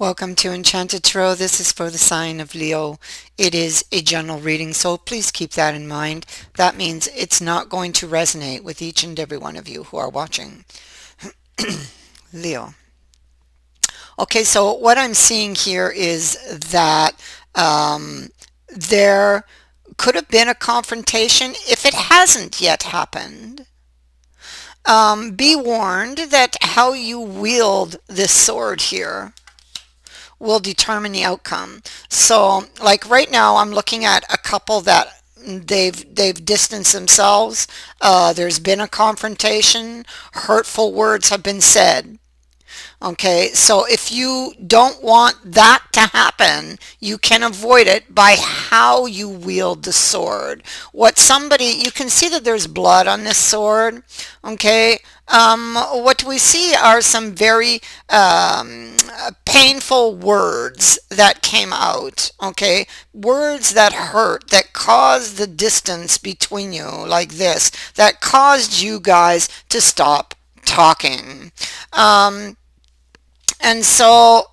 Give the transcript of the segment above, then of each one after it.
Welcome to Enchanted Tarot. This is for the sign of Leo. It is a general reading, so please keep that in mind. That means it's not going to resonate with each and every one of you who are watching. Leo. Okay, so what I'm seeing here is that there could have been a confrontation if it hasn't yet happened. Be warned that how you wield this sword here will determine the outcome. So like right now I'm looking at a couple that they've distanced themselves. There's been a confrontation. Hurtful words have been said. Okay, so if you don't want that to happen, you can avoid it by how you wield the sword. You can see that there's blood on this sword. Okay, what we see are some very painful words that came out. Okay, words that hurt, that caused the distance between you, like this, that caused you guys to stop talking. And so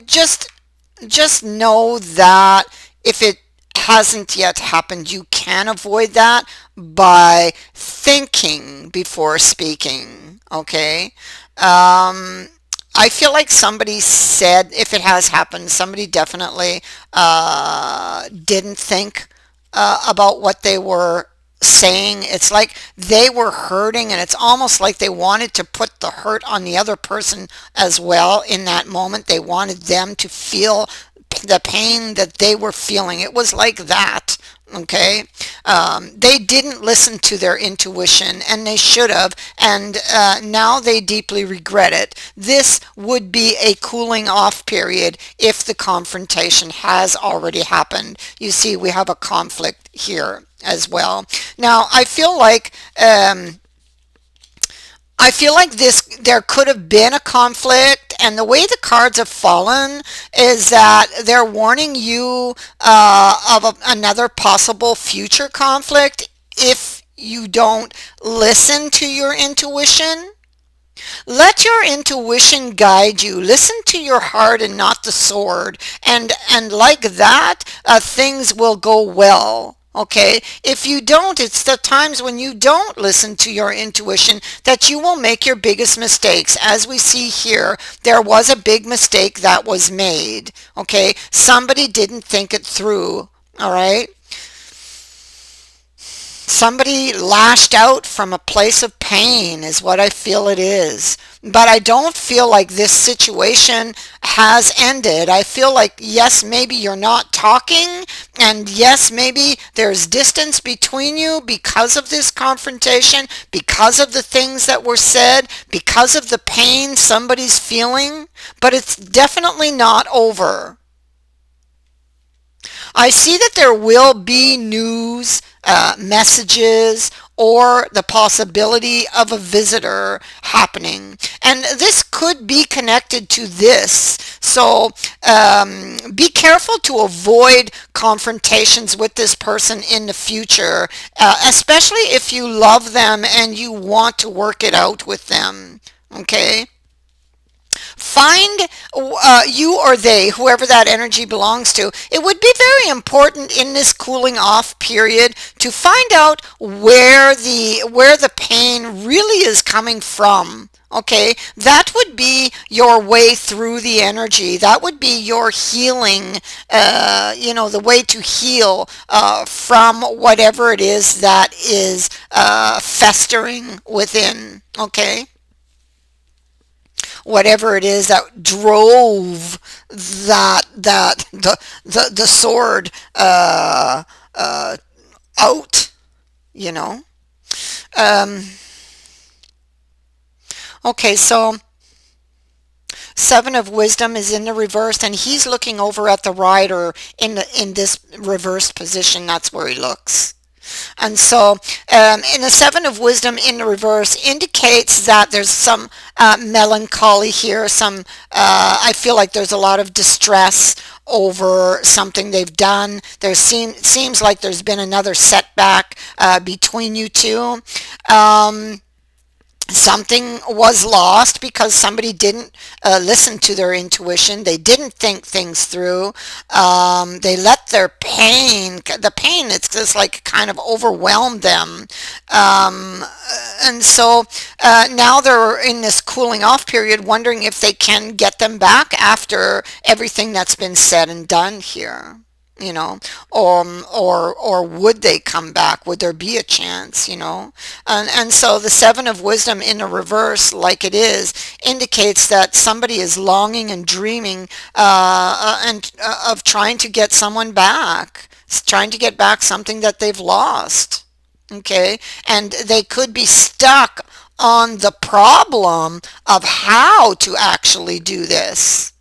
just know that if it hasn't yet happened, you can avoid that by thinking before speaking. Okay. I feel like somebody said, if it has happened, somebody definitely didn't think about what they were saying. It's like they were hurting, and it's almost like they wanted to put the hurt on the other person as well. In that moment, they wanted them to feel the pain that they were feeling. It was like that. Okay, they didn't listen to their intuition, and they should have, and now they deeply regret it. This would be a cooling off period if the confrontation has already happened. You see, we have a conflict here as well. Now, I feel like there could have been a conflict, and the way the cards have fallen is that they're warning you of another possible future conflict if you don't listen to your intuition. Let your intuition guide you. Listen to your heart and not the sword. And like that, things will go well. Okay, if you don't, it's the times when you don't listen to your intuition that you will make your biggest mistakes. As we see here, there was a big mistake that was made. Okay, somebody didn't think it through. All right. Somebody lashed out from a place of pain is what I feel it is. But I don't feel like this situation has ended. I feel like, yes, maybe you're not talking, and yes, maybe there's distance between you because of this confrontation, because of the things that were said, because of the pain somebody's feeling, but it's definitely not over. I see that there will be news, messages, or the possibility of a visitor happening. And this could be connected to this. So be careful to avoid confrontations with this person in the future, especially if you love them and you want to work it out with them. Okay? Find you or they, whoever that energy belongs to. It would be very important in this cooling off period to find out where the pain really is coming from. Okay, that would be your way through the energy. That would be your healing, the way to heal from whatever it is that is festering within. Okay, whatever it is that drove the sword out, you know. Um, okay, so Seven of Wisdom is in the reverse, and he's looking over at the rider in this reversed position. That's where he looks. And so in the Seven of Wisdom in the reverse indicates that there's some melancholy here. I feel like there's a lot of distress over something they've done. Seems like there's been another setback between you two. Something was lost because somebody didn't listen to their intuition. They didn't think things through. They let their pain, the pain, it's just like kind of overwhelmed them. Um, and so now they're in this cooling off period, wondering if they can get them back after everything that's been said and done here. You know, or would they come back? Would there be a chance? And so the seven of wisdom in the reverse, like it is, indicates that somebody is longing and dreaming and of trying to get someone back, trying to get back something that they've lost. Okay, and they could be stuck on the problem of how to actually do this.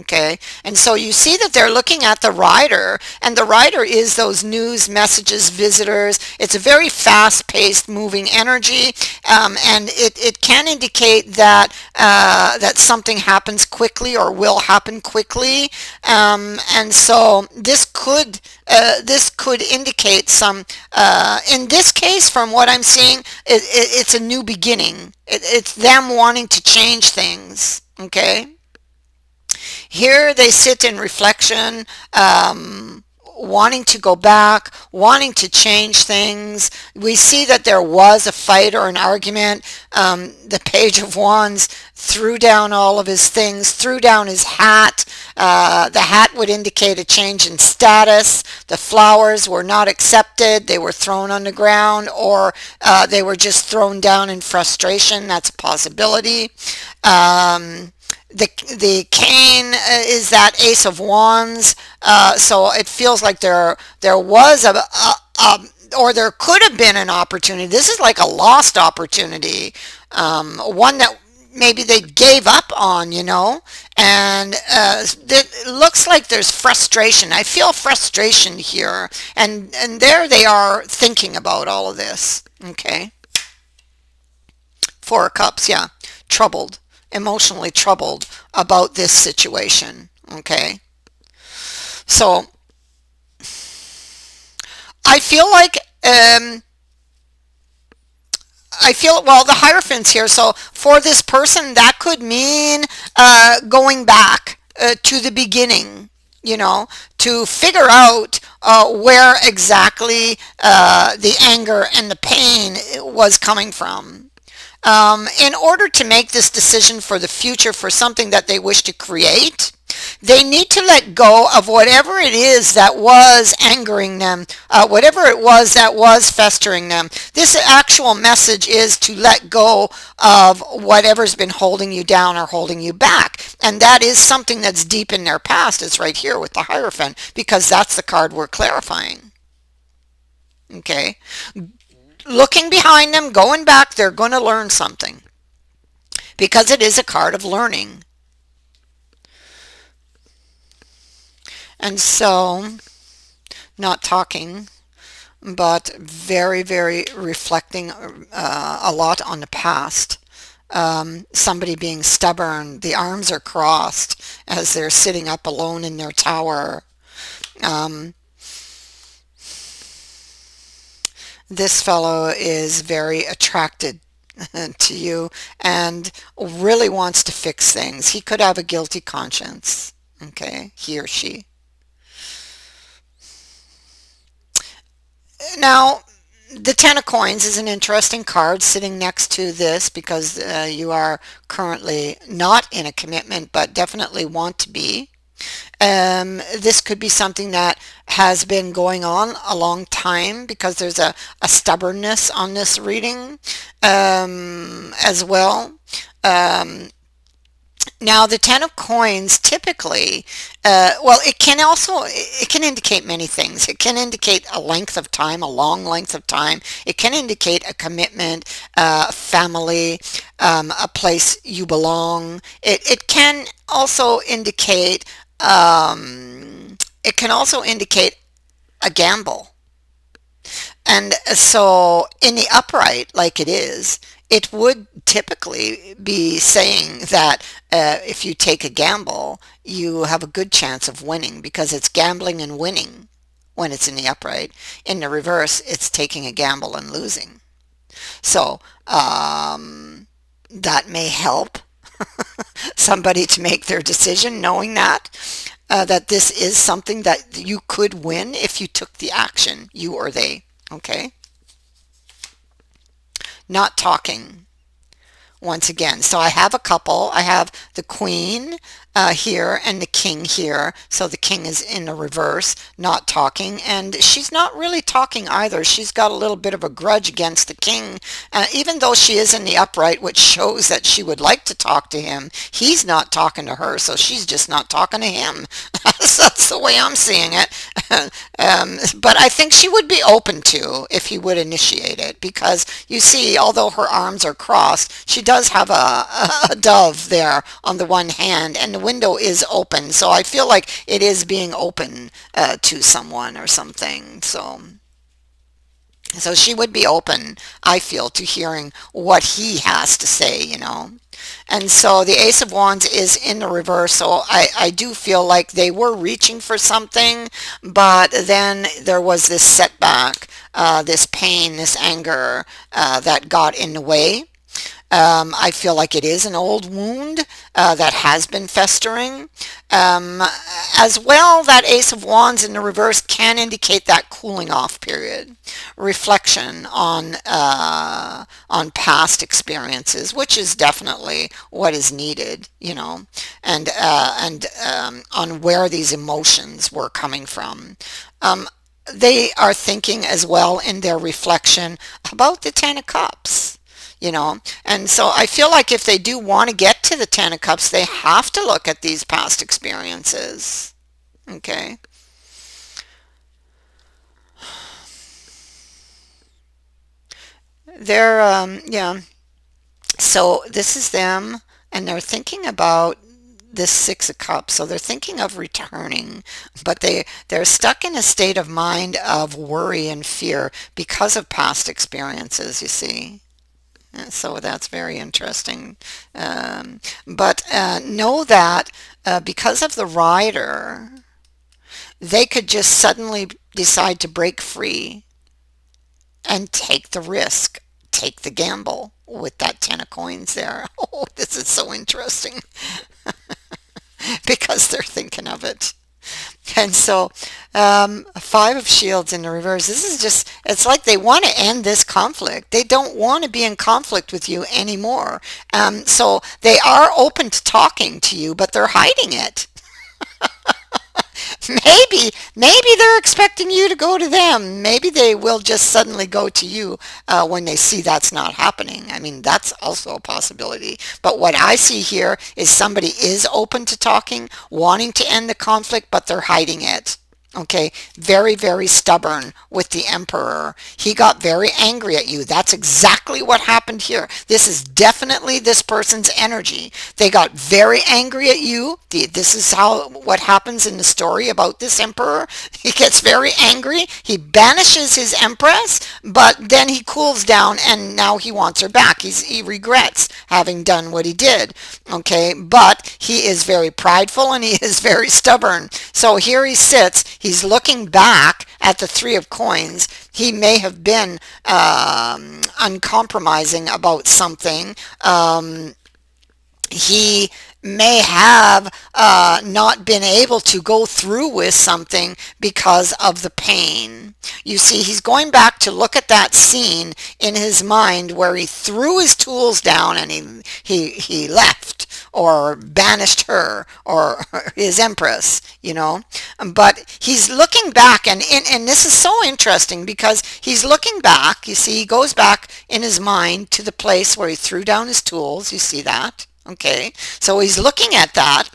Okay, and so you see that they're looking at the rider, and the rider is those news, messages, visitors. It's a very fast-paced, moving energy, and it can indicate that that something happens quickly or will happen quickly, and so this could indicate some. In this case, from what I'm seeing, it's a new beginning. It's them wanting to change things. Okay. Here they sit in reflection, wanting to go back, wanting to change things. We see that there was a fight or an argument. The Page of Wands threw down all of his things, threw down his hat. The hat would indicate a change in status. The flowers were not accepted. They were thrown on the ground, or they were just thrown down in frustration. That's a possibility. The cane is that Ace of Wands, so it feels like there was or there could have been an opportunity. This is like a lost opportunity, one that maybe they gave up on, and it looks like there's frustration. I feel frustration here, and there they are thinking about all of this. Okay. Four of Cups, yeah, troubled, emotionally troubled about this situation. Okay, so I feel like well, the Hierophant's here, so for this person that could mean going back to the beginning, to figure out where exactly the anger and the pain was coming from. In order to make this decision for the future for something that they wish to create, they need to let go of whatever it is that was angering them, whatever it was that was festering them. This actual message is to let go of whatever's been holding you down or holding you back. And that is something that's deep in their past. It's right here with the Hierophant, because that's the card we're clarifying. Okay. Looking behind them, going back, they're going to learn something, because it is a card of learning. And so, not talking, but very, very reflecting a lot on the past. Somebody being stubborn, the arms are crossed as they're sitting up alone in their tower. This fellow is very attracted to you and really wants to fix things. He could have a guilty conscience. Okay, he or she. Now, the Ten of Coins is an interesting card sitting next to this, because you are currently not in a commitment but definitely want to be. This could be something that has been going on a long time, because there's a stubbornness on this reading as well. Now, the Ten of Coins typically, well, it can indicate many things. It can indicate a length of time, a long length of time. It can indicate a commitment, family, a place you belong. It can also indicate, a gamble. And so in the upright, like it is, it would typically be saying that if you take a gamble, you have a good chance of winning, because it's gambling and winning when it's in the upright. In the reverse, it's taking a gamble and losing. So That may help somebody to make their decision, knowing that that this is something that you could win if you took the action, you or they. Okay, not talking. Once again. So I have a couple. I have the queen here and the king here. So the king is in the reverse, not talking. And she's not really talking either. She's got a little bit of a grudge against the king, even though she is in the upright, which shows that she would like to talk to him. He's not talking to her, so she's just not talking to him. That's the way I'm seeing it. But I think she would be open to if he would initiate it, because you see, although her arms are crossed, she does have a dove there on the one hand, and the window is open. So I feel like it is being open to someone or something. So she would be open, I feel, to hearing what he has to say, you know. And so the Ace of Wands is in the reverse. So I do feel like they were reaching for something, but then there was this setback, this pain, this anger that got in the way. I feel like it is an old wound that has been festering. Um, as well, that Ace of Wands in the reverse can indicate that cooling off period, reflection on past experiences, which is definitely what is needed, you know, and on where these emotions were coming from. Um, they are thinking as well in their reflection about the Ten of Cups, you know. And so I feel like if they do want to get to the Ten of Cups, they have to look at these past experiences. Okay. Yeah. So this is them, and they're thinking about this Six of Cups. So they're thinking of returning, but they're stuck in a state of mind of worry and fear because of past experiences, you see. So that's very interesting. But know that because of the rider, they could just suddenly decide to break free and take the risk, take the gamble with that Ten of Coins there. Oh, this is so interesting because they're thinking of it. And so, Five of Shields in the reverse. This is just, it's like they want to end this conflict. They don't want to be in conflict with you anymore. So they are open to talking to you, but they're hiding it. Maybe they're expecting you to go to them. Maybe they will just suddenly go to you when they see that's not happening. I mean, that's also a possibility. But what I see here is somebody is open to talking, wanting to end the conflict, but they're hiding it. Okay, very, very stubborn with the emperor. He got very angry at you. That's exactly what happened here. This is definitely this person's energy. They got very angry at you. This is what happens in the story about this emperor. He gets very angry. He banishes his empress, but then he cools down and now he wants her back. He regrets having done what he did. Okay, but he is very prideful and he is very stubborn. So here he sits. He's looking back at the Three of Coins. He may have been uncompromising about something. He may have not been able to go through with something because of the pain. You see, he's going back to look at that scene in his mind where he threw his tools down and he left or banished her or his empress, you know. But he's looking back, and this is so interesting because he's looking back. You see, he goes back in his mind to the place where he threw down his tools. You see that? Okay, so he's looking at that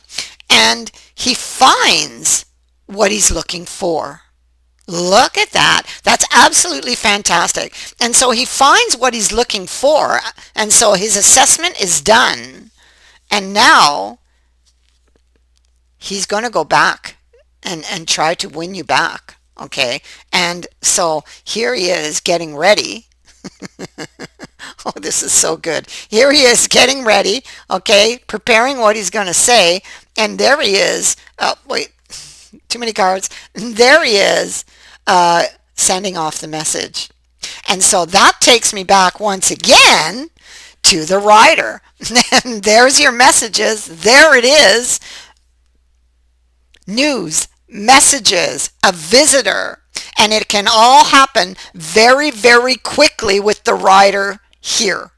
and he finds what he's looking for. Look at that. That's absolutely fantastic. And so he finds what he's looking for, and so his assessment is done. And now he's going to go back and try to win you back. Okay, and so here he is getting ready. Oh, this is so good. Here he is getting ready, okay, preparing what he's going to say. And there he is. Oh, wait, too many cards. There he is sending off the message. And so that takes me back once again to the rider. And there's your messages. There it is. News, messages, a visitor. And it can all happen very, very quickly with the rider here.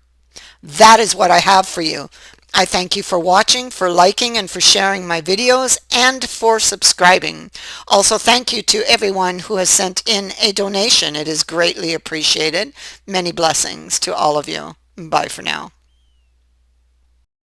That is what I have for you. I thank you for watching, for liking, and for sharing my videos, and for subscribing. Also, thank you to everyone who has sent in a donation. It is greatly appreciated. Many blessings to all of you. Bye for now.